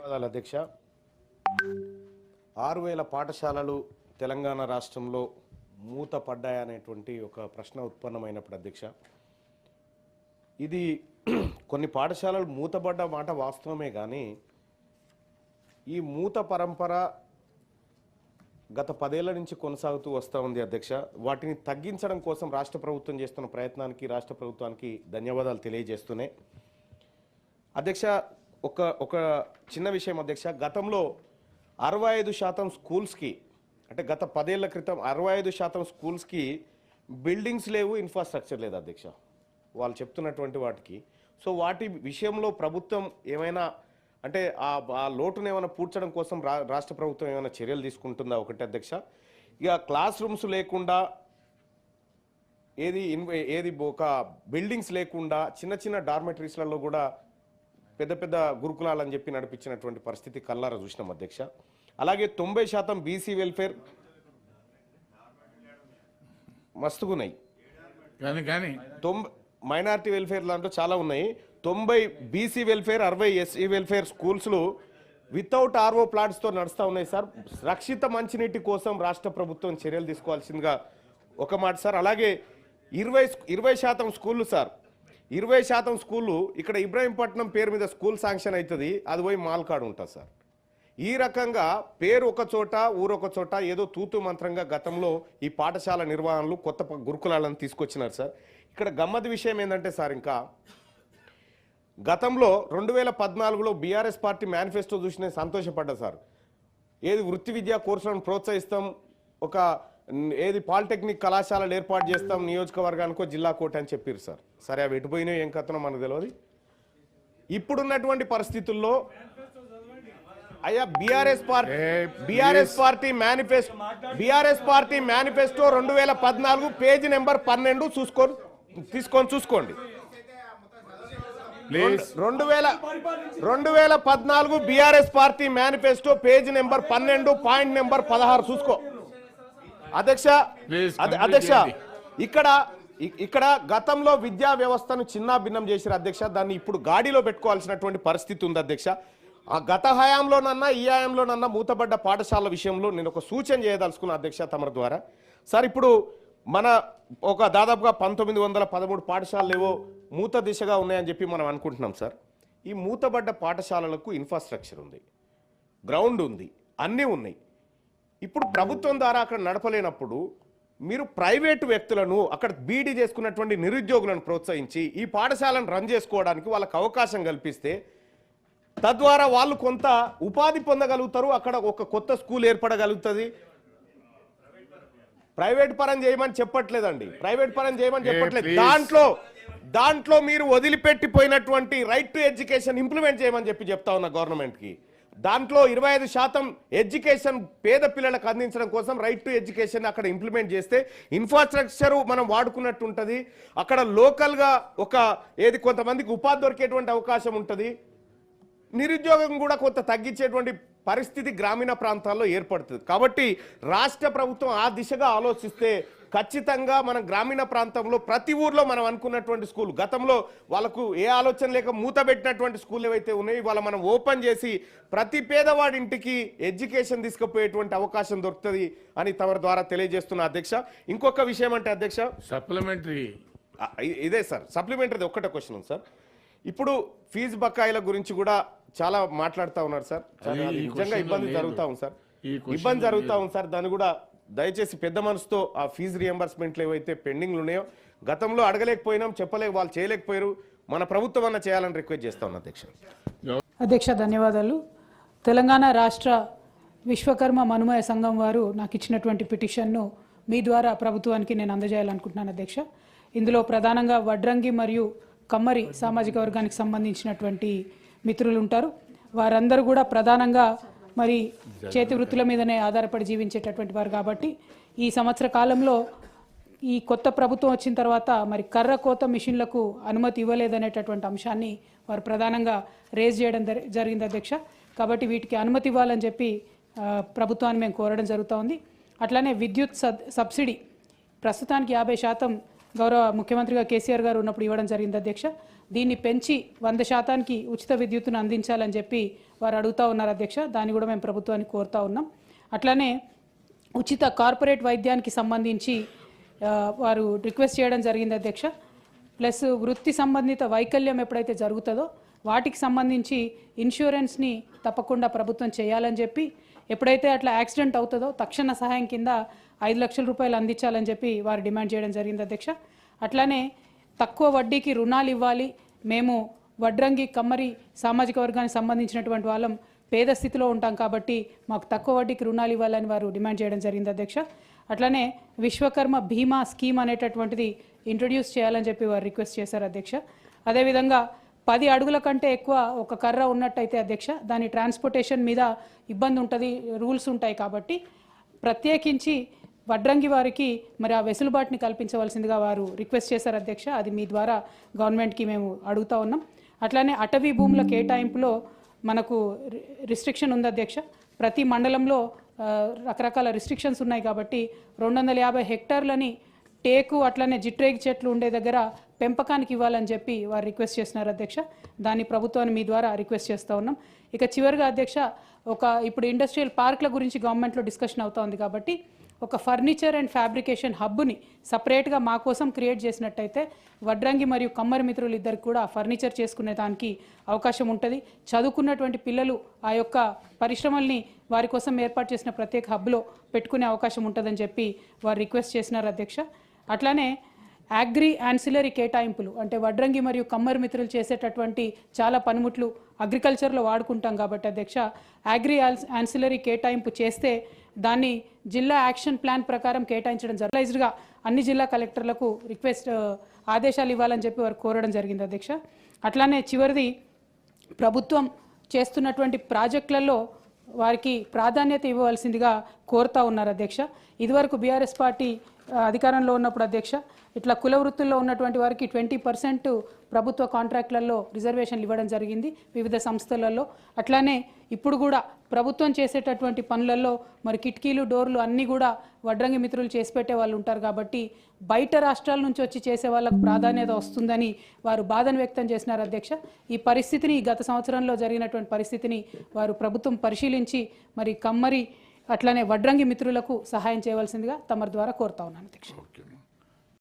ధన్యవాదాలు అధ్యక్ష. 6000 పాఠశాలలు తెలంగాణ రాష్ట్రంలో మూతపడ్డాయనేటువంటి ఒక ప్రశ్న ఉత్పన్నమైనప్పుడు అధ్యక్ష, ఇది కొన్ని పాఠశాలలు మూతపడ్డ మాట వాస్తవమే, కానీ ఈ మూత పరంపర గత 10 ఏళ్ల నుంచి కొనసాగుతూ వస్తూ ఉంది అధ్యక్ష. వాటిని తగ్గించడం కోసం రాష్ట్ర ప్రభుత్వం చేస్తున్న ప్రయత్నానికి రాష్ట్ర ప్రభుత్వానికి ధన్యవాదాలు తెలియజేస్తూనే అధ్యక్ష, ఒక చిన్న విషయం అధ్యక్ష. గతంలో 65% స్కూల్స్కి, అంటే గత 10 ఏళ్ల క్రితం 65% స్కూల్స్కి బిల్డింగ్స్ లేవు, ఇన్ఫ్రాస్ట్రక్చర్ లేదు అధ్యక్ష, వాళ్ళు చెప్తున్నటువంటి వాటికి. సో వాటి విషయంలో ప్రభుత్వం ఏమైనా అంటే ఆ లోటును ఏమైనా పూడ్చడం కోసం రాష్ట్ర ప్రభుత్వం ఏమైనా చర్యలు తీసుకుంటుందా ఒకటి అధ్యక్ష. ఇక క్లాస్ రూమ్స్ లేకుండా, ఏది ఒక బిల్డింగ్స్ లేకుండా చిన్న చిన్న డార్మెటరీస్లలో కూడా పెద్ద పెద్ద గురుకులాలని చెప్పి నడిపించినటువంటి పరిస్థితి కల్లారా చూసినాం అధ్యక్ష. అలాగే 90% బీసీ వెల్ఫేర్ మస్తుగున్నాయి, కానీ మైనారిటీ వెల్ఫేర్ దాంట్లో చాలా ఉన్నాయి. 90 బీసీ వెల్ఫేర్, 60 ఎస్సీ వెల్ఫేర్ స్కూల్స్లు వితౌట్ ఆర్ఓ ప్లాంట్స్తో నడుస్తూ ఉన్నాయి సార్. రక్షిత మంచినీటి కోసం రాష్ట్ర ప్రభుత్వం చర్యలు తీసుకోవాల్సిందిగా ఒక మాట సార్. అలాగే 20% స్కూళ్ళు సార్, 20% స్కూళ్ళు ఇక్కడ ఇబ్రాహీంపట్నం పేరు మీద స్కూల్ శాంక్షన్ అవుతుంది, అది పోయి మాల్కాడు ఉంటుంది సార్. ఈ రకంగా పేరు ఒక చోట ఊరొక చోట ఏదో తూతు మంత్రంగా గతంలో ఈ పాఠశాల నిర్వహణలు కొత్త గురుకులాలను తీసుకొచ్చినారు సార్. ఇక్కడ గమ్మత్ విషయం ఏంటంటే సార్, ఇంకా గతంలో 2014లో బీఆర్ఎస్ పార్టీ మేనిఫెస్టో చూసి నేను సంతోషపడ్డా సార్. ఏది వృత్తి విద్యా కోర్సులను ప్రోత్సహిస్తాం, ఒక ఏది పాలిటెక్నిక్ కళాశాలలు ఏర్పాటు చేస్తాం నియోజకవర్గానికో జిల్లా కోట అని చెప్పారు సార్. సరే అవి ఎటుపోయినాయో ఏం కథనో మనకు తెలియదు. ఇప్పుడున్నటువంటి పరిస్థితుల్లో అయ్యా BRS party manifesto 2014 page number 12 చూసుకోండి. 2014 BRS party manifesto page number 12 point number 16 చూసుకో అధ్యక్ష. ఇక్కడ గతంలో విద్యా వ్యవస్థను చిన్న భిన్నం చేశారు అధ్యక్ష, దాన్ని ఇప్పుడు గాడిలో పెట్టుకోవాల్సినటువంటి పరిస్థితి ఉంది అధ్యక్ష. ఆ గత హయాంలోనన్నా ఈ హయాంలోనన్నా మూతపడ్డ పాఠశాల విషయంలో నేను ఒక సూచన చేయదలుచుకున్నా అధ్యక్ష తమరి ద్వారా సార్. ఇప్పుడు మన ఒక దాదాపుగా 1913 పాఠశాలలు ఏవో మూత దిశగా ఉన్నాయని చెప్పి మనం అనుకుంటున్నాం సార్. ఈ మూతపడ్డ పాఠశాలలకు ఇన్ఫ్రాస్ట్రక్చర్ ఉంది, గ్రౌండ్ ఉంది, అన్నీ ఉన్నాయి. ఇప్పుడు ప్రభుత్వం ద్వారా అక్కడ నడపలేనప్పుడు మీరు ప్రైవేటు వ్యక్తులను, అక్కడ బీడీ చేసుకున్నటువంటి నిరుద్యోగులను ప్రోత్సహించి ఈ పాఠశాలను రన్ చేసుకోవడానికి వాళ్ళకు అవకాశం కల్పిస్తే తద్వారా వాళ్ళు కొంత ఉపాధి పొందగలుగుతారు, అక్కడ ఒక కొత్త స్కూల్ ఏర్పడగలుగుతుంది. ప్రైవేట్ పరం చేయమని చెప్పట్లేదండి, ప్రైవేట్ పరం చేయమని చెప్పట్లేదు. దాంట్లో మీరు వదిలిపెట్టిపోయినటువంటి రైట్ టు ఎడ్యుకేషన్ ఇంప్లిమెంట్ చేయమని చెప్తా ఉన్నా గవర్నమెంట్కి. దాంట్లో 25% ఎడ్యుకేషన్ పేద పిల్లలకు అందించడం కోసం రైట్ టు ఎడ్యుకేషన్ అక్కడ ఇంప్లిమెంట్ చేస్తే ఇన్ఫ్రాస్ట్రక్చర్ మనం వాడుకున్నట్టు ఉంటుంది. అక్కడ లోకల్గా ఏది కొంతమందికి ఉపాధి దొరికేటువంటి అవకాశం ఉంటుంది, నిరుద్యోగం కూడా కొంత తగ్గించేటువంటి పరిస్థితి గ్రామీణ ప్రాంతాల్లో ఏర్పడుతుంది. కాబట్టి రాష్ట్ర ప్రభుత్వం ఆ దిశగా ఆలోచిస్తే ఖచ్చితంగా మనం గ్రామీణ ప్రాంతంలో ప్రతి ఊర్లో మనం అనుకున్నటువంటి స్కూల్, గతంలో వాళ్ళకు ఏ ఆలోచన లేక మూతబెట్టినటువంటి స్కూల్ ఏవైతే ఉన్నాయో ఇవాళ మనం ఓపెన్ చేసి ప్రతి పేదవాడి ఇంటికి ఎడ్యుకేషన్ తీసుకుపోయేటువంటి అవకాశం దొరుకుతుంది అని తమ ద్వారా తెలియజేస్తున్న అధ్యక్ష. ఇంకొక విషయం అంటే అధ్యక్ష, సప్లిమెంటరీ ఇదే సార్, సప్లిమెంటరీ ఒక్కటే క్వశ్చన్ ఉంది సార్. ఇప్పుడు ఫీజు బకాయిల గురించి కూడా చాలా మాట్లాడుతూ ఉన్నారు సార్. నిజంగా ఇబ్బంది జరుగుతూ ఉంది సార్. దాన్ని కూడా దయచేసి పెద్ద మనసుతో ఆ ఫీజు రియంబర్స్మెంట్లు ఏవైతే పెండింగ్లు ఉన్నాయో గతంలో అడగలేకపోయినాం, వాళ్ళు చేయలేకపోయారు, మన ప్రభుత్వం అన్న చేయాలని రిక్వెస్ట్ చేస్తా ఉన్నా అధ్యక్ష. ధన్యవాదాలు. తెలంగాణ రాష్ట్ర విశ్వకర్మ మనుమయ సంఘం వారు నాకు ఇచ్చినటువంటి పిటిషన్ను మీ ద్వారా ప్రభుత్వానికి నేను అందజేయాలనుకుంటున్నాను అధ్యక్ష. ఇందులో ప్రధానంగా వడ్రంగి మరియు కమ్మరి సామాజిక వర్గానికి సంబంధించినటువంటి మిత్రులు ఉంటారు. వారందరూ కూడా ప్రధానంగా మరి చేతి వృత్తుల మీదనే ఆధారపడి జీవించేటటువంటి వారు. కాబట్టి ఈ సంవత్సర కాలంలో ఈ కొత్త ప్రభుత్వం వచ్చిన తర్వాత మరి కర్ర కోత మిషన్లకు అనుమతి ఇవ్వలేదనేటటువంటి అంశాన్ని వారు ప్రధానంగా రేజ్ చేయడం జరిగింది అధ్యక్ష. కాబట్టి వీటికి అనుమతి ఇవ్వాలని చెప్పి ప్రభుత్వాన్ని మేము కోరడం జరుగుతూ ఉంది. అట్లానే విద్యుత్ సబ్సిడీ ప్రస్తుతానికి 50% గౌరవ ముఖ్యమంత్రిగా కేసీఆర్ గారు ఉన్నప్పుడు ఇవ్వడం జరిగింది అధ్యక్ష. దీన్ని పెంచి 100% ఉచిత విద్యుత్తును అందించాలని చెప్పి వారు అడుగుతూ ఉన్నారు అధ్యక్ష. దాన్ని కూడా మేము ప్రభుత్వాన్ని కోరుతా ఉన్నాం. అట్లానే ఉచిత కార్పొరేట్ వైద్యానికి సంబంధించి వారు రిక్వెస్ట్ చేయడం జరిగింది అధ్యక్ష. ప్లస్ వృత్తి సంబంధిత వైకల్యం ఎప్పుడైతే జరుగుతుందో వాటికి సంబంధించి ఇన్సూరెన్స్ని తప్పకుండా ప్రభుత్వం చేయాలని చెప్పి, ఎప్పుడైతే అట్లా యాక్సిడెంట్ అవుతుందో తక్షణ సహాయం కింద 5 లక్షల రూపాయలు అందించాలని చెప్పి వారు డిమాండ్ చేయడం జరిగింది అధ్యక్ష. అట్లానే తక్కువ వడ్డీకి రుణాలు ఇవ్వాలి, మేము వడ్రంగి కమ్మరి సామాజిక వర్గానికి సంబంధించినటువంటి వాళ్ళం పేద స్థితిలో ఉంటాం కాబట్టి మాకు తక్కువ వడ్డీకి రుణాలు ఇవ్వాలని వారు డిమాండ్ చేయడం జరిగింది అధ్యక్ష. అట్లానే విశ్వకర్మ బీమా స్కీమ్ అనేటటువంటిది ఇంట్రొడ్యూస్ చేయాలని చెప్పి వారు రిక్వెస్ట్ చేశారు అధ్యక్ష. అదేవిధంగా 10 అడుగుల కంటే ఎక్కువ ఒక కర్ర ఉన్నట్టయితే అధ్యక్ష దాని ట్రాన్స్పోర్టేషన్ మీద ఇబ్బంది ఉంటుంది, రూల్స్ ఉంటాయి కాబట్టి ప్రత్యేకించి వడ్రంగి వారికి మరి ఆ వెసులుబాటుని కల్పించవలసిందిగా వారు రిక్వెస్ట్ చేశారు అధ్యక్ష. అది మీ ద్వారా గవర్నమెంట్కి మేము అడుగుతా ఉన్నాం. అట్లానే అటవీ భూముల కేటాయింపులో మనకు రిస్ట్రిక్షన్ ఉంది అధ్యక్ష. ప్రతి మండలంలో రకరకాల రిస్ట్రిక్షన్స్ ఉన్నాయి కాబట్టి 250 హెక్టార్లని టేకు అట్లనే జిట్రేగి చెట్లు ఉండే దగ్గర పెంపకానికి ఇవ్వాలని చెప్పి వారు రిక్వెస్ట్ చేస్తున్నారు అధ్యక్ష. దాన్ని ప్రభుత్వాన్ని మీ ద్వారా రిక్వెస్ట్ చేస్తూ ఉన్నాం. ఇక చివరిగా అధ్యక్ష, ఇప్పుడు ఇండస్ట్రియల్ పార్క్ల గురించి గవర్నమెంట్లో డిస్కషన్ అవుతూ ఉంది కాబట్టి ఒక ఫర్నిచర్ అండ్ ఫ్యాబ్రికేషన్ హబ్ని సపరేట్గా మా కోసం క్రియేట్ చేసినట్టయితే వడ్రంగి మరియు కమ్మరి మిత్రులు ఇద్దరికి కూడా ఫర్నిచర్ చేసుకునే దానికి అవకాశం ఉంటుంది. చదువుకున్నటువంటి పిల్లలు ఆ యొక్క పరిశ్రమల్ని వారి కోసం ఏర్పాటు చేసిన ప్రత్యేక హబ్లో పెట్టుకునే అవకాశం ఉంటుందని చెప్పి వారు రిక్వెస్ట్ చేసినారు అధ్యక్ష. అట్లానే అగ్రి యాన్సిలరీ కేటాయింపులు అంటే వడ్రంగి మరియు కమ్మరి మిత్రులు చేసేటటువంటి చాలా పనిముట్లు అగ్రికల్చర్లో వాడుకుంటాం కాబట్టి అధ్యక్ష అగ్రి యాన్సిలరీ కేటాయింపు చేస్తే దాన్ని జిల్లా యాక్షన్ ప్లాన్ ప్రకారం కేటాయించడం జర్నలైజ్డ్గా అన్ని జిల్లా కలెక్టర్లకు ఆదేశాలు ఇవ్వాలని చెప్పి వారు కోరడం జరిగింది అధ్యక్ష. అట్లానే చివరిది ప్రభుత్వం చేస్తున్నటువంటి ప్రాజెక్టులలో వారికి ప్రాధాన్యత ఇవ్వవలసిందిగా కోరుతా ఉన్నారు అధ్యక్ష. ఇదివరకు బీఆర్ఎస్ పార్టీ అధికారంలో ఉన్నప్పుడు అధ్యక్ష ఇట్లా కుల వృత్తుల్లో ఉన్నటువంటి వారికి 20% ప్రభుత్వ కాంట్రాక్టులలో రిజర్వేషన్లు ఇవ్వడం జరిగింది వివిధ సంస్థలలో. అట్లానే ఇప్పుడు కూడా ప్రభుత్వం చేసేటటువంటి పనులలో మరి కిటికీలు డోర్లు అన్నీ కూడా వడ్రంగి మిత్రులు చేసి పెట్టే వాళ్ళు ఉంటారు కాబట్టి బయట రాష్ట్రాల నుంచి వచ్చి చేసే వాళ్ళకు ప్రాధాన్యత వస్తుందని వారు బాధను వ్యక్తం చేసినారు అధ్యక్ష. ఈ పరిస్థితిని గత సంవత్సరంలో జరిగినటువంటి పరిస్థితిని వారు ప్రభుత్వం పరిశీలించి మరి కమ్మరి అట్లానే వడ్రంగి మిత్రులకు సహాయం చేయవలసిందిగా తమ ద్వారా కోరుతా ఉన్నాను అధ్యక్ష.